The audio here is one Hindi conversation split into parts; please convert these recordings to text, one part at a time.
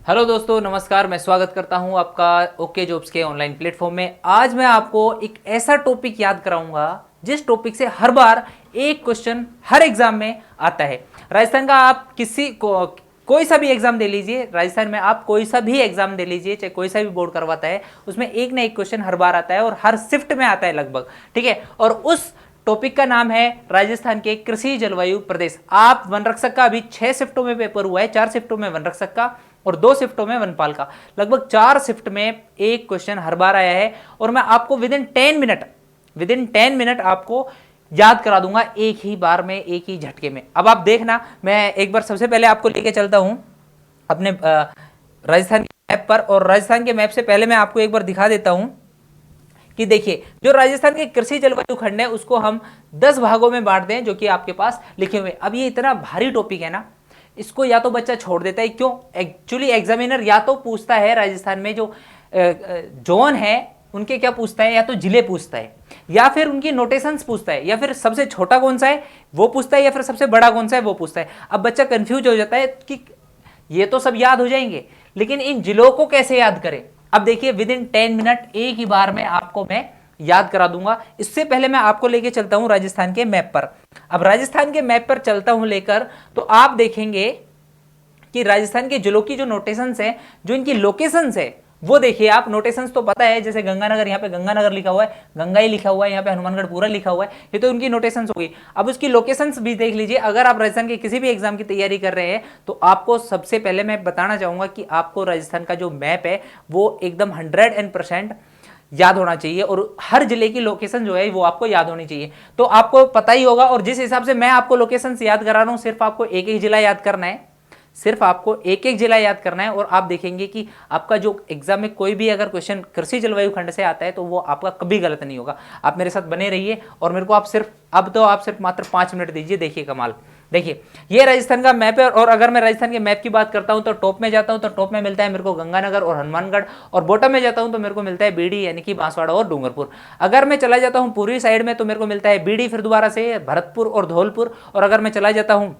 हेलो दोस्तों, नमस्कार। मैं स्वागत करता हूं आपका ओके जॉब्स के ऑनलाइन प्लेटफॉर्म में। आज मैं आपको एक ऐसा टॉपिक याद कराऊंगा जिस टॉपिक से हर बार एक क्वेश्चन हर एग्जाम में आता है। राजस्थान का आप किसी को कोई सा भी एग्जाम दे लीजिए, राजस्थान में आप कोई सा भी एग्जाम दे लीजिए, चाहे कोई सा भी बोर्ड करवाता है, उसमें एक ना एक क्वेश्चन हर बार आता है और हर शिफ्ट में आता है लगभग। ठीक है, और उस टॉपिक का नाम है राजस्थान के कृषि जलवायु प्रदेश। आप वन रक्षक का अभी 6 शिफ्टों में पेपर हुआ है, 4 शिफ्टों में वन रक्षक का और 2 शिफ्टों में वनपाल का। लगभग 4 शिफ्ट में एक क्वेश्चन हर बार आया है और मैं आपको विद इन 10 मिनट आपको याद करा दूंगा, एक ही बार में, एक ही झटके में। अब आप देखना, मैं एक बार सबसे पहले आपको लेके चलता हूं अपने राजस्थान के मैप पर, और राजस्थान के मैप से पहले मैं आपको एक बार दिखा देता हूं कि देखिए, जो राजस्थान के कृषि जलवायु खंड है उसको हम 10 भागों में बांट दें, जो कि आपके पास लिखे हुए। अब ये इतना भारी टॉपिक है ना, इसको या तो बच्चा छोड़ देता है। क्यों? एक्चुअली एग्जामिनर या तो पूछता है राजस्थान में जो जोन है उनके क्या पूछता है, या तो जिले पूछता है, या फिर उनकी नोटेशंस पूछता है, या फिर सबसे छोटा कौन सा है वो पूछता है, या फिर सबसे बड़ा कौन सा है वो पूछता है। अब बच्चा कंफ्यूज हो जाता है कि ये तो सब याद हो जाएंगे, लेकिन इन जिलों को कैसे याद करें। अब देखिए, विद इन 10 मिनट एक ही बार में आपको मैं याद करा दूंगा। इससे पहले मैं आपको लेके चलता हूं राजस्थान के मैप पर। अब राजस्थान के मैप पर चलता हूं लेकर, तो आप देखेंगे कि राजस्थान के जिलों की जो नोटेशंस है, जो इनकी लोकेशंस है, वो देखिए आप। नोटेशंस तो पता है, जैसे गंगानगर, यहाँ पे गंगानगर लिखा हुआ है, गंगाई लिखा हुआ है, यहाँ पे हनुमानगढ़ पूरा लिखा हुआ है, ये तो उनकी नोटेशंस हो गई। अब उसकी लोकेशंस भी देख लीजिए। अगर आप राजस्थान के किसी भी एग्जाम की तैयारी कर रहे हैं तो आपको सबसे पहले मैं बताना चाहूंगा कि आपको राजस्थान का जो मैप है वो एकदम 100% याद होना चाहिए, और हर जिले की लोकेशन जो है वो आपको याद होनी चाहिए। तो आपको पता ही होगा, और जिस हिसाब से मैं आपको लोकेशन याद करा रहा हूं, सिर्फ आपको एक एक जिला याद करना है, सिर्फ आपको एक एक जिला याद करना है, और आप देखेंगे कि आपका जो एग्जाम में कोई भी अगर क्वेश्चन कृषि जलवायु खंड से आता है तो वो आपका कभी गलत नहीं होगा। आप मेरे साथ बने रहिए, और मेरे को आप सिर्फ मात्र 5 मिनट दीजिए। देखिए कमाल, देखिए ये राजस्थान का मैप है। और अगर मैं राजस्थान के मैप की बात करता हूं तो टॉप में जाता हूं तो टॉप में मिलता है मेरे को गंगानगर और हनुमानगढ़, और बॉटम में जाता हूं तो मेरे को मिलता है बीडी यानी कि बांसवाड़ा और डूंगरपुर। अगर मैं चला जाता हूं पूरी साइड में तो मेरे को मिलता है बीडी, फिर दोबारा से भरतपुर और धौलपुर, और अगर मैं चला जाता हूं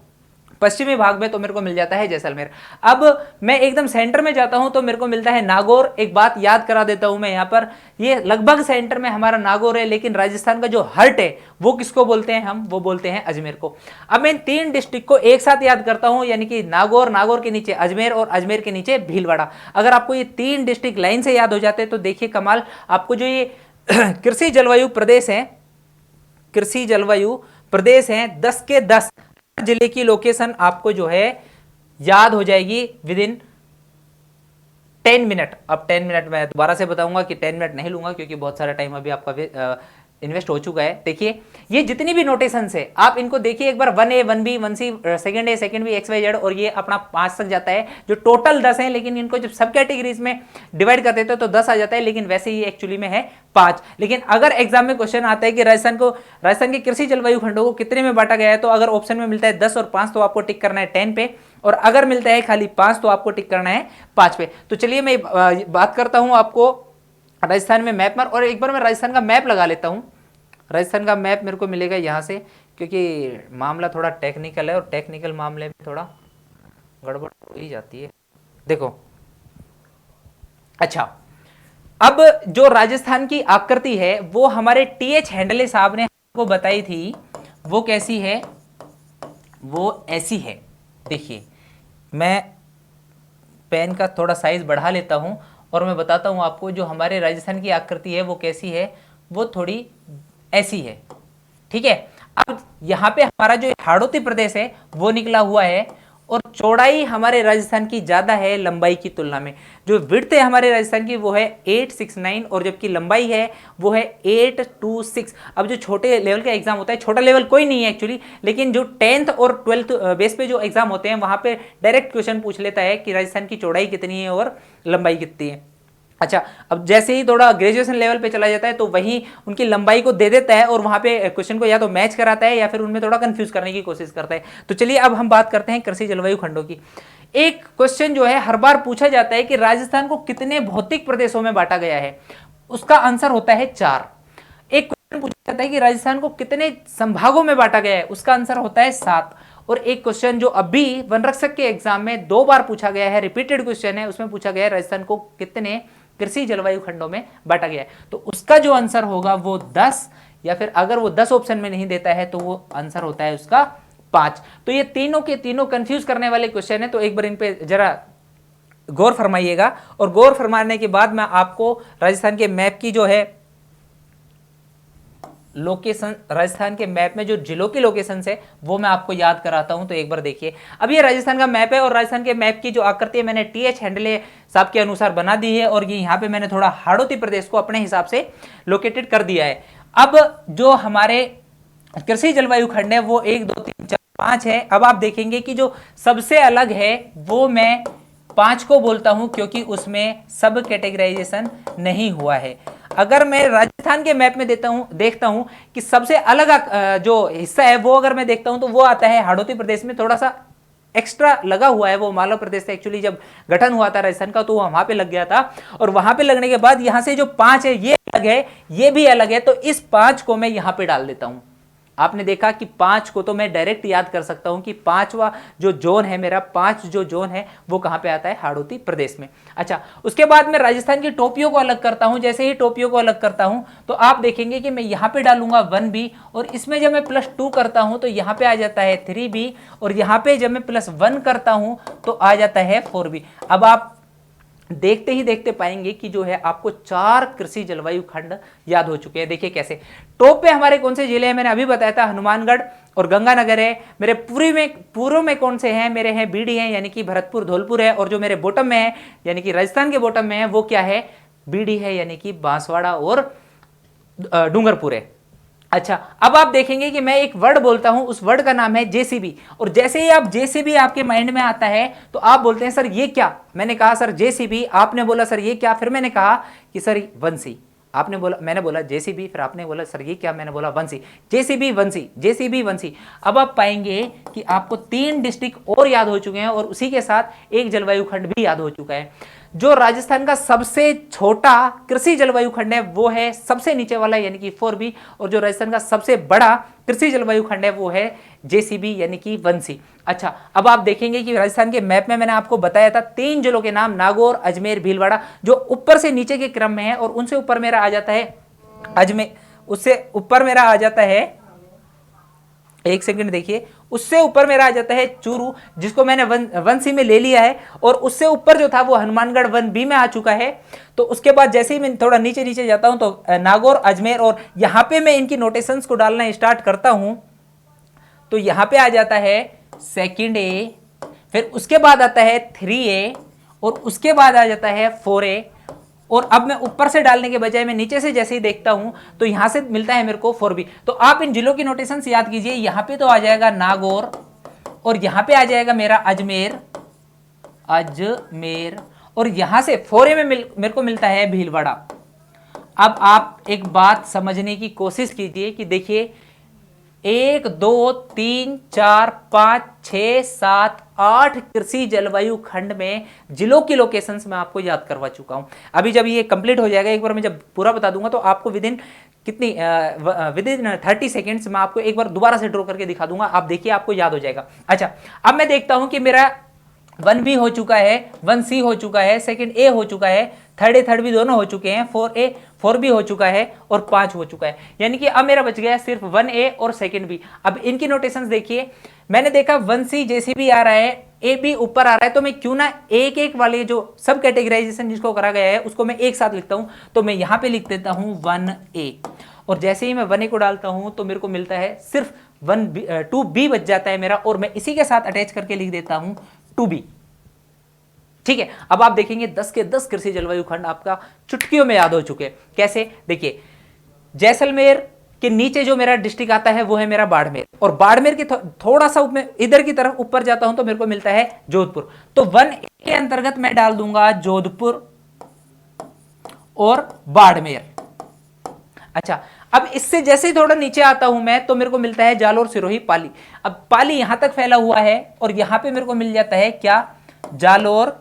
पश्चिमी भाग में तो मेरे को मिल जाता है जैसलमेर। अब मैं एकदम सेंटर में जाता हूं तो मेरे को मिलता है नागौर। एक बात याद करा देता हूं मैं यहाँ पर, ये लगभग सेंटर में हमारा नागौर है, लेकिन राजस्थान का जो हर्ट है वो किसको बोलते हैं हम? वो बोलते हैं अजमेर को। अब मैं इन 3 डिस्ट्रिक्ट को एक साथ याद करता हूं, यानी कि नागौर, नागौर के नीचे अजमेर और अजमेर के नीचे भीलवाड़ा। अगर आपको ये 3 डिस्ट्रिक्ट लाइन से याद हो जाते हैं तो देखिए कमाल, आपको जो ये कृषि जलवायु प्रदेश है, कृषि जलवायु प्रदेश है, 10 के 10 जिले की लोकेशन आपको जो है याद हो जाएगी विद इन 10 मिनट। अब 10 मिनट मैं दोबारा से बताऊंगा कि 10 मिनट नहीं लूंगा, क्योंकि बहुत सारा टाइम अभी आपका इन्वेस्ट हो चुका है। देखिए ये जितनी भी नोटेशंस है आप इनको देखिए एक बार, 1A 1B 1C second A second B XYZ, और ये अपना 5 तक जाता है, जो टोटल 10 है, लेकिन इनको जब सब कैटेगरीज में डिवाइड कर देते हो तो 10 आ जाता है, लेकिन वैसे ही एक्चुअली में है 5। लेकिन अगर एग्जाम में क्वेश्चन आता है कि राजस्थान के कृषि जलवायु खंडों को कितने में बांटा गया है, तो अगर ऑप्शन में मिलता है 10 और 5 तो आपको टिक करना है 10 पे, और अगर मिलता है खाली 5 तो आपको टिक करना है 5 पे। तो चलिए मैं बात करता हूं आपको राजस्थान में मैप पर, और एक बार मैं राजस्थान का मैप लगा लेता हूं। राजस्थान का मैप मेरे को मिलेगा यहाँ से, क्योंकि मामला थोड़ा टेक्निकल है और टेक्निकल मामले में थोड़ा गड़बड़ हो ही जाती है। देखो, अच्छा, अब जो राजस्थान की आकृति है वो हमारे TH हैंडले साहब ने हमको बताई थी, वो कैसी है? वो ऐसी है। देखिए मैं पेन का थोड़ा साइज बढ़ा लेता हूं और मैं बताता हूं आपको, जो हमारे राजस्थान की आकृति है वो कैसी है। वो थोड़ी ऐसी है, ठीक है। अब यहां पे हमारा जो हाड़ौती प्रदेश है वो निकला हुआ है, और चौड़ाई हमारे राजस्थान की ज्यादा है लंबाई की तुलना में। जो विड्थ है हमारे राजस्थान की वो है 869, और जबकि लंबाई है वो है 826। अब जो छोटे लेवल का एग्जाम होता है, छोटा लेवल कोई नहीं है एक्चुअली, लेकिन जो 10th और 12th बेस पे जो एग्जाम होते हैं वहां पे डायरेक्ट क्वेश्चन पूछ लेता है कि राजस्थान की चौड़ाई कितनी है और लंबाई कितनी है। अच्छा, अब जैसे ही थोड़ा ग्रेजुएशन लेवल पे चला जाता है तो वहीं उनकी लंबाई को दे देता है, और वहां पे क्वेश्चन को या तो मैच कराता है या फिर उनमें थोड़ा कंफ्यूज करने की कोशिश करता है। तो चलिए अब हम बात करते हैं कृषि जलवायु खंडों की। एक क्वेश्चन जो है हर बार पूछा जाता है कि राजस्थान को कितने भौतिक प्रदेशों में बांटा गया है, उसका आंसर होता है 4। एक क्वेश्चन पूछा जाता है कि राजस्थान को कितने संभागों में बांटा गया है, उसका आंसर होता है 7। और एक क्वेश्चन जो अभी वन रक्षक के एग्जाम में 2 बार पूछा गया है, रिपीटेड क्वेश्चन है, उसमें पूछा गया है राजस्थान को कितने कृषि जलवायु खंडों में बांटा गया है। तो उसका जो आंसर होगा वो 10, या फिर अगर वो 10 ऑप्शन में नहीं देता है तो वो आंसर होता है उसका 5। तो ये तीनों के तीनों कंफ्यूज करने वाले क्वेश्चन है, तो एक बार इन पे जरा गौर फरमाइएगा। और गौर फरमाने के बाद मैं आपको राजस्थान के मैप की जो है लोकेशन, राजस्थान के मैप में जो जिलों की लोकेशन है वो मैं आपको याद कराता हूं। तो एक बार देखिए, अब ये राजस्थान का मैप है और राजस्थान के मैप की जो आकृति है मैंने TH हैंडले साहब के अनुसार बना दी है, और ये यहाँ पे मैंने थोड़ा हाड़ौती प्रदेश को अपने हिसाब से लोकेटेड कर दिया है। अब जो हमारे कृषि जलवायु खंड है वो 1 2 3 4 5 है। अब आप देखेंगे कि जो सबसे अलग है वो मैं 5 को बोलता हूं, क्योंकि उसमें सब कैटेगराइजेशन नहीं हुआ है। अगर मैं राजस्थान के मैप में देखता हूं कि सबसे अलग जो हिस्सा है वो अगर मैं देखता हूं तो वो आता है हाड़ौती प्रदेश में, थोड़ा सा एक्स्ट्रा लगा हुआ है। वो मालवा प्रदेश से एक्चुअली जब गठन हुआ था राजस्थान का तो वहां पे लग गया था, और वहां पे लगने के बाद यहां से जो 5 है ये अलग है, ये भी अलग है, तो इस 5 को मैं यहां पे डाल देता हूं। आपने देखा कि 5 को तो मैं डायरेक्ट याद कर सकता हूं कि 5वां जो जोन है मेरा, 5 जो जोन है वो कहां पे आता है, हाड़ौती प्रदेश में। अच्छा, उसके बाद मैं राजस्थान की टोपियों को अलग करता हूं। जैसे ही टोपियों को अलग करता हूं तो आप देखेंगे कि मैं यहां पे डालूंगा 1B, और इसमें जब मैं +2 करता हूं तो यहां पे आ जाता है 3B, और यहां पे जब मैं +1 करता हूं तो आ जाता है 4B। अब आप देखते ही देखते पाएंगे कि जो है आपको 4 कृषि जलवायु खंड याद हो चुके हैं। देखिए कैसे, टॉप पे हमारे कौन से जिले हैं, मैंने अभी बताया था हनुमानगढ़ और गंगानगर है। मेरे पूर्व में कौन से हैं, मेरे हैं BD हैं, यानी कि भरतपुर धौलपुर है, और जो मेरे बॉटम में है यानी कि राजस्थान के बॉटम में है वो क्या है, BD है, यानी कि बांसवाड़ा और डूंगरपुर है। अच्छा, अब आप देखेंगे कि मैं एक वर्ड बोलता हूं, उस वर्ड का नाम है JCB, और जैसे ही आप JCB आपके माइंड में आता है तो आप बोलते हैं सर ये क्या। मैंने कहा सर JCB, आपने बोला सर ये क्या, फिर मैंने कहा कि सर वंशी, आपने बोला, मैंने बोला JCB, फिर आपने बोला सर ये क्या, मैंने बोला वंशी, JCB वंशी, JCB वंशी। अब आप पाएंगे कि आपको 3 डिस्ट्रिक्ट और याद हो चुके हैं, और उसी के साथ एक जलवायु खंड भी याद हो चुका है। जो राजस्थान का सबसे छोटा कृषि जलवायु खंड है वो है सबसे नीचे वाला, यानी कि 4B, और जो राजस्थान का सबसे बड़ा कृषि जलवायु खंड है वो है JCB, यानी कि वंशी। अच्छा, अब आप देखेंगे कि राजस्थान के मैप में मैंने आपको बताया था 3 जिलों के नाम, नागौर, अजमेर, भीलवाड़ा, जो ऊपर से नीचे के क्रम में है, और उनसे ऊपर मेरा आ जाता है अजमेर, उससे ऊपर मेरा आ जाता है, एक सेकंड देखिए, उससे ऊपर मेरा आ जाता है चूरू, जिसको मैंने 1C में ले लिया है, और उससे ऊपर जो था वो हनुमानगढ़ 1B में आ चुका है। तो उसके बाद जैसे ही मैं थोड़ा नीचे नीचे जाता हूं तो नागौर, अजमेर, और यहां पे मैं इनकी नोटेशंस को डालना स्टार्ट करता हूं तो यहां पे आ जाता है 2A, फिर उसके बाद आता है 3A, और उसके बाद आ जाता है 4A, और अब मैं ऊपर से डालने के बजाय मैं नीचे से जैसे ही देखता हूं तो यहां से मिलता है मेरे को 4B। तो आप इन जिलों की नोटेशन याद कीजिए, यहां पे तो आ जाएगा नागौर, और यहां पे आ जाएगा मेरा अजमेर, और यहां से 4A में मेरे को मिलता है भीलवाड़ा। अब आप एक बात समझने की कोशिश कीजिए कि देखिए 1 2 3 4 5 6 7 8 कृषि जलवायु खंड में जिलों की लोकेशंस मैं आपको याद करवा चुका हूं। अभी जब ये कंप्लीट हो जाएगा, एक बार मैं जब पूरा बता दूंगा तो आपको विद इन 30 सेकेंड्स मैं आपको एक बार दोबारा से ड्रॉ करके दिखा दूंगा। आप देखिए, आपको याद हो जाएगा। अच्छा, अब मैं देखता हूं कि मेरा 1B हो चुका है, 1C हो चुका है, 2A हो चुका है, 3A दोनों हो चुके हैं, 4B हो चुका है, और 5 हो चुका है, यानी कि अब मेरा बच गया सिर्फ 1A और 2B। अब इनकी नोटेशंस देखिए, मैंने देखा 1C JCB आ रहा है, AB ऊपर आ रहा है, तो मैं क्यों ना एक एक वाले जो सब कैटेगराइजेशन जिसको करा गया है उसको मैं एक साथ लिखता हूं। तो मैं यहां पे लिख देता हूं 1A, और जैसे ही मैं 1A को डालता हूं तो मेरे को मिलता है सिर्फ 2B बच जाता है मेरा, और मैं इसी के साथ अटैच करके लिख देता हूं 2B। ठीक है, अब आप देखेंगे 10 के 10 कृषि जलवायु खंड आपका चुटकियों में याद हो चुके हैं। कैसे, देखिए जैसलमेर के नीचे जो मेरा डिस्ट्रिक्ट आता है वो है मेरा बाड़मेर, और बाड़मेर के थोड़ा सा इधर की तरफ ऊपर जाता हूं तो मेरे को मिलता है जोधपुर। तो 1A के अंतर्गत मैं डाल दूंगा जोधपुर और बाड़मेर। अच्छा, अब इससे जैसे ही थोड़ा नीचे आता हूं मैं तो मेरे को मिलता है जालोर, सिरोही, पाली। अब पाली यहां तक फैला हुआ है, और यहां पे मेरे को मिल जाता है क्या, जालोर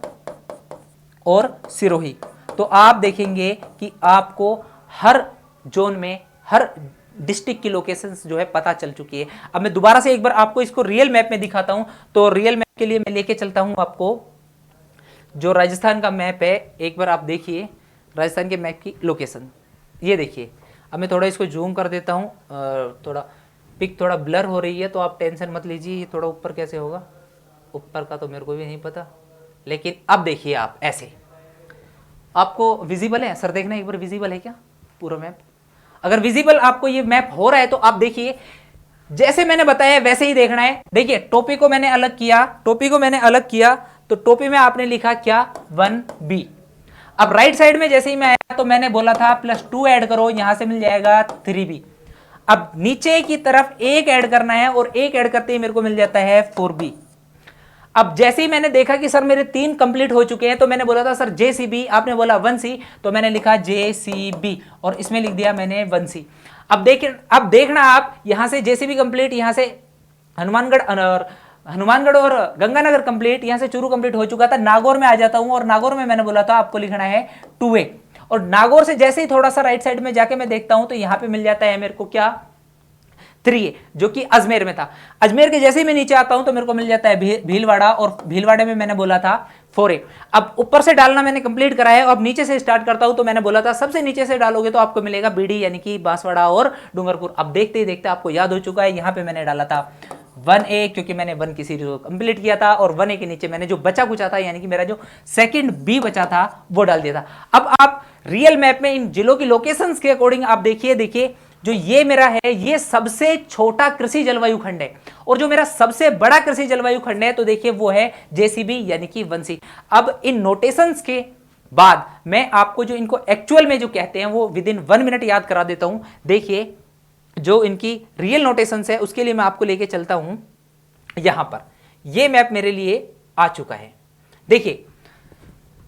और सिरोही। तो आप देखेंगे कि आपको हर जोन में, हर डिस्ट्रिक्ट की लोकेशंस जो है पता चल चुकी है। अब मैं दोबारा से एक बार आपको इसको रियल मैप में दिखाता हूं। तो रियल मैप के लिए मैं लेके चलता हूं आपको जो राजस्थान का मैप है। एक बार आप देखिए राजस्थान के मैप की लोकेशन, ये देखिए। अब मैं थोड़ा इसको जूम कर देता हूं, थोड़ा पिक थोड़ा ब्लर हो रही है तो आप टेंशन मत लीजिए। ये थोड़ा ऊपर कैसे होगा, ऊपर का तो मेरे को भी नहीं पता, लेकिन अब देखिए आप ऐसे आपको विजिबल है सर, देखना एक बार विजिबल है क्या पूरा मैप। अगर विजिबल आपको ये मैप हो रहा है तो आप देखिए जैसे मैंने बताया वैसे ही देखना है। देखिए टोपी को मैंने अलग किया, टोपी को मैंने अलग किया तो टोपी में आपने लिखा क्या 1B। अब राइट साइड में जैसे ही मैं आया तो मैंने बोला था +2 ऐड करो, यहां से मिल जाएगा 3B। अब नीचे की तरफ एक ऐड करना है और एक ऐड करते ही मेरे को मिल जाता है 4B। अब जैसे ही मैंने देखा कि सर मेरे 3 कंप्लीट हो चुके हैं तो मैंने बोला था सर JCB, आपने बोला 1C तो मैंने लिखा JCB और इसमें लिख दिया मैंने 1C। अब देखना आप यहां से JCB कंप्लीट, यहां से हनुमानगढ़ और गंगानगर कंप्लीट, यहां से चूरू कंप्लीट हो चुका था। नागौर में आ जाता हूं और नागौर में मैंने बोला था आपको लिखना है 2A। और नागौर से जैसे ही थोड़ा सा राइट साइड में जाके मैं देखता हूं तो यहां पे मिल जाता है मेरे को क्या 3A, जो कि अजमेर में था। अजमेर के जैसे ही मैं नीचे आता हूं तो मेरे को मिल जाता है भीलवाड़ा, और भीलवाड़े में मैंने बोला था 4A। अब ऊपर से डालना मैंने कंप्लीट करा है। अब नीचे से स्टार्ट करता हूं तो मैंने बोला था सबसे नीचे से डालोगे तो आपको मिलेगा BD यानी कि बांसवाड़ा और डूंगरपुर। अब देखते ही देखते आपको याद हो चुका है, यहां पे मैंने डाला था 1A क्योंकि मैंने 1 की सीरीज को कंप्लीट किया था, और 1A के नीचे मैंने जो बचा कुचा था यानी कि मेरा जो सेकंड B बचा था वो डाल दिया था। अब आप रियल मैप में इन जिलों की लोकेशंस के अकॉर्डिंग आप देखिए जो ये मेरा है ये सबसे छोटा कृषि जलवायु खंड है, और जो मेरा सबसे बड़ा कृषि जलवायु खंड है तो देखिए वो है JCB यानी कि 1C। अब इन नोटेशंस के बाद मैं आपको जो इनको एक्चुअल में जो कहते हैं वो विद इन 1 मिनट याद करा देता हूं। देखिए जो इनकी रियल नोटेशंस है उसके लिए मैं आपको लेके चलता हूं। यहां पर ये मैप मेरे लिए आ चुका है। देखिए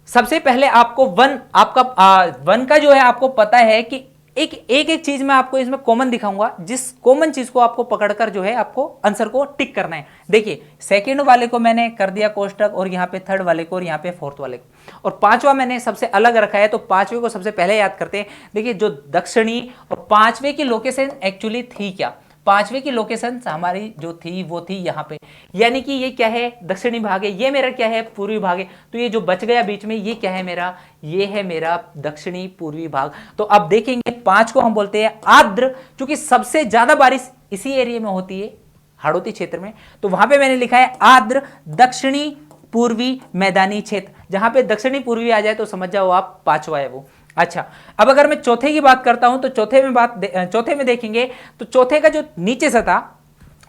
सबसे पहले आपको 1 का जो है आपको पता है कि एक चीज मैं आपको इसमें कॉमन दिखाऊंगा, जिस कॉमन चीज को आपको पकड़कर जो है आपको आंसर को टिक करना है। देखिए सेकंड वाले को मैंने कर दिया कोष्टक, और यहाँ पे थर्ड वाले को, और यहाँ पे फोर्थ वाले को, और पांचवा मैंने सबसे अलग रखा है। तो पांचवे को सबसे पहले याद करते हैं। देखिए जो दक्षिणी और पांचवे की लोकेशन एक्चुअली थी क्या, पांचवे की लोकेशन हमारी जो थी वो थी यहाँ पे, यानी कि ये क्या है दक्षिणी भाग है, ये मेरा क्या है पूर्वी भाग है। तो ये जो बच गया बीच में ये क्या है मेरा, ये है मेरा दक्षिणी पूर्वी भाग। तो अब देखेंगे 5 को हम बोलते हैं आर्द्र, क्योंकि सबसे ज्यादा बारिश इसी एरिया में होती है हाड़ौती क्षेत्र में। तो वहां पे मैंने लिखा है आर्द्र दक्षिणी पूर्वी मैदानी क्षेत्र। जहां पे दक्षिणी पूर्वी आ जाए तो समझ जाओ आप 5वां है वो। अच्छा अब अगर मैं चौथे की बात करता हूं तो चौथे में देखेंगे तो चौथे का जो नीचे से था,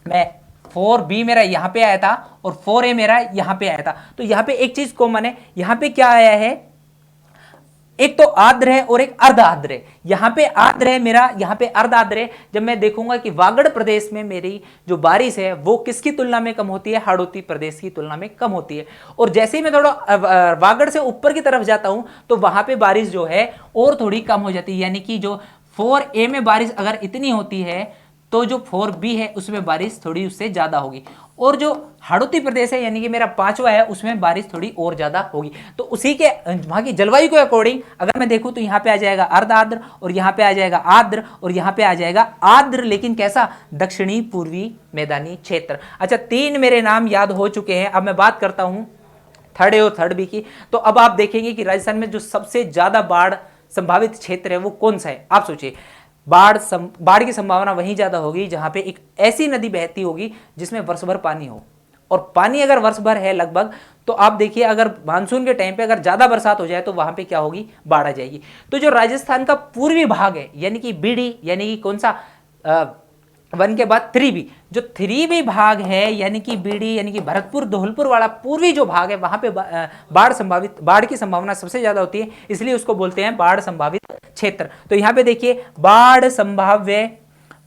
मैं 4B मेरा यहां पे आया था और 4A मेरा यहां पे आया था। तो यहां पे एक चीज कॉमन है, यहां पे क्या आया है, एक तो आर्द्र है और एक अर्ध आर्द्र है। यहां पे आर्द्र है मेरा, यहां पे अर्ध आर्द्र है। जब मैं देखूंगा कि वागड़ प्रदेश में मेरी जो बारिश है वो किसकी तुलना में कम होती है, हाड़ौती प्रदेश की तुलना में कम होती है। और जैसे ही मैं थोड़ा वागड़ से ऊपर की तरफ जाता हूं तो वहां पे बारिश जो है और थोड़ी कम हो जाती है, यानी कि जो 4A में बारिश अगर इतनी होती है तो जो 4B है उसमें बारिश थोड़ी उससे ज्यादा होगी, और जो हाड़ौती प्रदेश है यानी कि मेरा 5वां है उसमें बारिश थोड़ी और ज्यादा होगी। तो उसी के वहां की जलवायु के अकॉर्डिंग अगर मैं देखूं तो यहां पे आ जाएगा अर्ध आर्द्र, और यहां पे आ जाएगा आर्द्र, और यहां पे आ जाएगा आर्द्र लेकिन कैसा, दक्षिणी पूर्वी मैदानी क्षेत्र। अच्छा 3 मेरे नाम याद हो चुके हैं। अब मैं बात करता हूं थर्ड ए और थर्ड बी की। तो अब आप देखेंगे कि राजस्थान में जो सबसे ज्यादा बाढ़ संभावित क्षेत्र है वो कौन सा है। आप सोचिए बाढ़ की संभावना वहीं ज्यादा होगी जहां पे एक ऐसी नदी बहती होगी जिसमें वर्ष भर पानी हो, और पानी अगर वर्ष भर है लगभग, तो आप देखिए अगर मानसून के टाइम पे अगर ज्यादा बरसात हो जाए तो वहां पे क्या होगी, बाढ़ आ जाएगी। तो जो राजस्थान का पूर्वी भाग है यानी कि BD यानी कि कौन सा 1 के बाद 3B, जो 3B भाग है यानी कि BD यानी कि भरतपुर धौलपुर वाला पूर्वी जो भाग है वहां पे बाढ़ की संभावना सबसे ज्यादा होती है, इसलिए उसको बोलते हैं बाढ़ संभावित क्षेत्र। तो यहां पे देखिए बाढ़ संभाव्य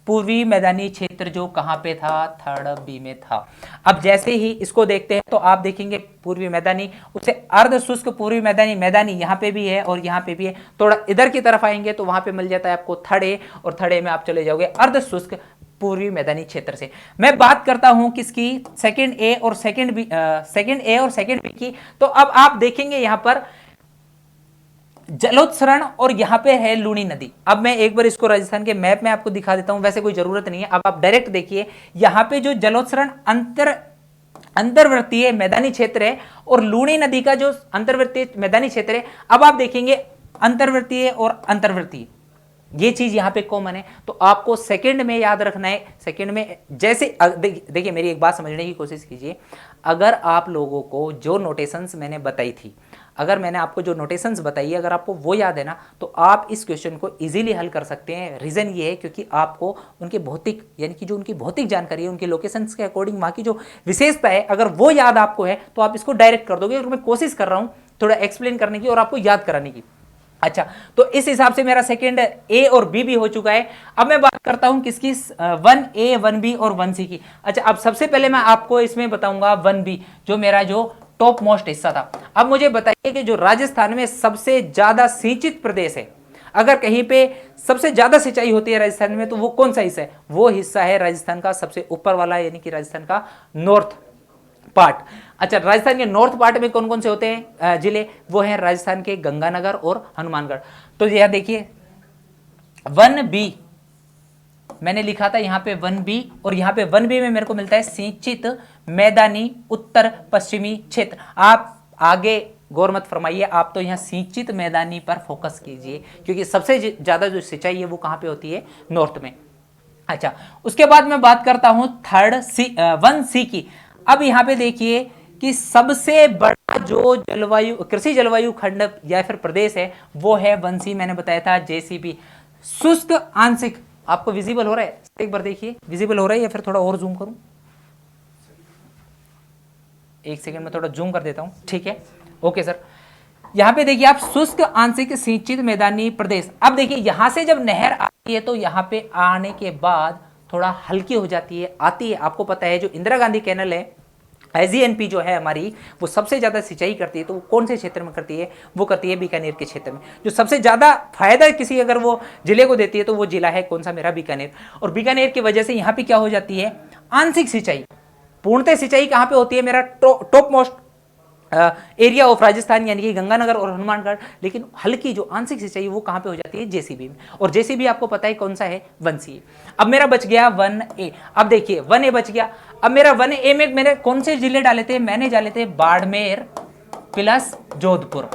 पूर्वी मैदानी क्षेत्र जो कहां पे था, 3B में था। अब जैसे ही इसको देखते हैं तो आप देखेंगे पूर्वी मैदानी, उसे अर्ध शुष्क पूर्वी मैदानी यहां पे भी है और यहां पे भी है। थोड़ा इधर की तरफ आएंगे तो वहां पे मिल जाता है आपको 3A, और 3A में आप चले जाओगे अर्ध शुष्क पूर्वी मैदानी क्षेत्र से। मैं बात करता हूं किसकी, सेकंड ए और सेकंड बी की। तो अब आप देखेंगे यहां पर जलोत्सरण और यहाँ पे है लूनी नदी। अब मैं एक बार इसको राजस्थान के मैप में आपको दिखा देता हूं, वैसे कोई जरूरत नहीं है, अब आप डायरेक्ट देखिए यहाँ पे जो जलोत्सरण अंतर्वर्तीय मैदानी क्षेत्र है और लूनी नदी का जो अंतर्वर्तीय मैदानी क्षेत्र है, अब आप देखेंगे अंतर्वर्तीय और अंतर्वर्तीय ये चीज यहां पे कॉमन है। तो आपको सेकंड में याद रखना है, सेकंड में जैसे देखिए मेरी एक बात समझने की कोशिश कीजिए, अगर आप लोगों को जो नोटेशंस मैंने बताई थी, अगर मैंने आपको जो नोटेशंस बताई है अगर आपको वो याद है ना, तो आप इस क्वेश्चन को इजीली हल कर सकते हैं। रीजन ये है क्योंकि आपको उनके भौतिक यानी कि जो उनकी भौतिक जानकारी है, उनकी लोकेशंस के अकॉर्डिंग वहां की जो विशेषता है, अगर वो याद आपको है तो आप इसको डायरेक्ट कर दोगे। और मैं कोशिश कर रहा हूं थोड़ा एक्सप्लेन करने की और आपको याद कराने की। अच्छा, तो इस हिसाब से मेरा सेकंड ए और बी भी हो चुका है। अब मैं बात करता हूं किसकी, 1A 1B और 1C की। अच्छा, अब सबसे पहले मैं आपको इसमें बताऊंगा 1B जो मेरा जो टॉप मोस्ट हिस्सा था। अब मुझे बताइए कि जो राजस्थान में सबसे ज्यादा सिंचित प्रदेश है, अगर कहीं पे सबसे ज्यादा सिंचाई होती है राजस्थान में, तो वो कौन सा हिस्सा है? वो हिस्सा है राजस्थान का सबसे ऊपर वाला, यानी कि राजस्थान का नॉर्थ पार्ट। अच्छा, राजस्थान के नॉर्थ पार्ट में कौन कौन से होते हैं जिले? वो हैं राजस्थान के गंगानगर और हनुमानगढ़। तो यह देखिए 1B मैंने लिखा था यहां पे 1B, और यहां पे 1B में मेरे को मिलता है सिंचित मैदानी उत्तर पश्चिमी क्षेत्र। आप आगे गौर मत फरमाइए, आप तो यहां सिंचित मैदानी पर फोकस कीजिए क्योंकि सबसे ज्यादा जो सिंचाई है वो कहां पे होती है? नॉर्थ में। अच्छा, उसके बाद मैं बात करता हूं 1C की। अब यहां पे देखिए कि सबसे बड़ा जो जलवायु कृषि जलवायु खंड या फिर प्रदेश है वो है 1C, मैंने बताया था JCB, शुष्क आंशिक। आपको विजिबल हो रहा है? एक बार देखिए विजिबल हो रहा है या फिर थोड़ा और जूम करूं? एक सेकंड में थोड़ा जूम कर देता हूं, ठीक है, ओके सर। यहां पे देखिए आप शुष्क आंशिक सिंचित मैदानी प्रदेश। अब देखिए यहां से जब नहर आती है तो यहां पे आने के बाद थोड़ा हल्की हो जाती है, आती है। आपको पता है जो इंदिरा गांधी कैनल है, IGNP जो है हमारी, वो सबसे ज्यादा सिंचाई करती है, तो वो कौन से क्षेत्र में करती है? वो करती है बीकानेर के क्षेत्र में। जो सबसे ज्यादा फायदा किसी अगर वो जिले को देती है तो वो जिला है कौन सा? मेरा बीकानेर। और बीकानेर की वजह से यहाँ पे क्या हो जाती है? आंशिक सिंचाई। पूर्णतः सिंचाई कहाँ पे होती है? मेरा top most area of Rajasthan यानी कि गंगानगर और हनुमानगढ़। लेकिन हल्की जो आंशिक सिंचाई वो कहां पे हो जाती है? JCB में। और JCB आपको पता है कौन सा है? 1C। अब मेरा बच गया 1A। अब देखिए 1A बच गया। अब मेरा 1A में मैंने कौन से जिले डाले थे? मैंने डाले थे बाड़मेर प्लस जोधपुर।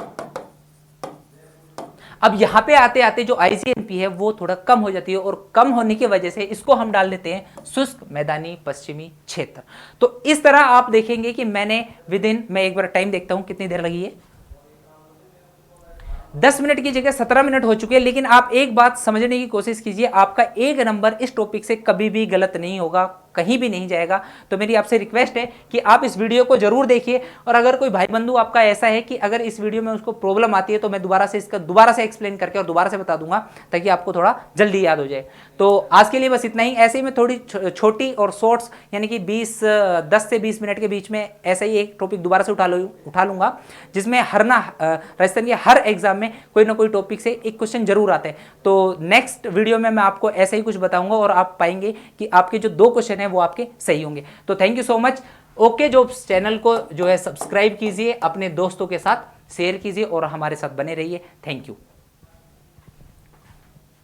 अब यहां पे आते आते जो IGNP है वो थोड़ा कम हो जाती है, और कम होने की वजह से इसको हम डाल देते हैं शुष्क मैदानी पश्चिमी क्षेत्र। तो इस तरह आप देखेंगे कि मैंने मैं एक बार टाइम देखता हूं कितनी देर लगी है। 10 मिनट की जगह 17 मिनट हो चुके हैं। लेकिन आप एक बात समझने की कोशिश कीजिए, आपका एक नंबर इस टॉपिक से कभी भी गलत नहीं होगा, कहीं भी नहीं जाएगा। तो मेरी आपसे रिक्वेस्ट है कि आप इस वीडियो को जरूर देखिए। और अगर कोई भाई बंधु आपका ऐसा है कि अगर इस वीडियो में उसको प्रॉब्लम आती है तो मैं दोबारा से एक्सप्लेन करके और दोबारा से बता दूंगा, ताकि आपको थोड़ा जल्दी याद हो जाए। तो आज के लिए बस इतना ही। ऐसे ही मैं थोड़ी छोटी और शॉर्ट्स यानी कि 10 से 20 मिनट के बीच में ऐसा ही एक टॉपिक दोबारा से उठा लूंगा, जिसमें राजस्थान के हर एग्जाम में कोई ना कोई टॉपिक से एक क्वेश्चन जरूर आता है। तो नेक्स्ट वीडियो में मैं आपको ऐसा ही कुछ बताऊंगा और आप पाएंगे कि आपके जो 2 क्वेश्चन है वो आपके सही होंगे। तो thank you so much. Okay jobs channel को जो है सब्सक्राइब कीजिए, अपने दोस्तों के साथ शेयर कीजिए और हमारे साथ बने रहिए। Thank you.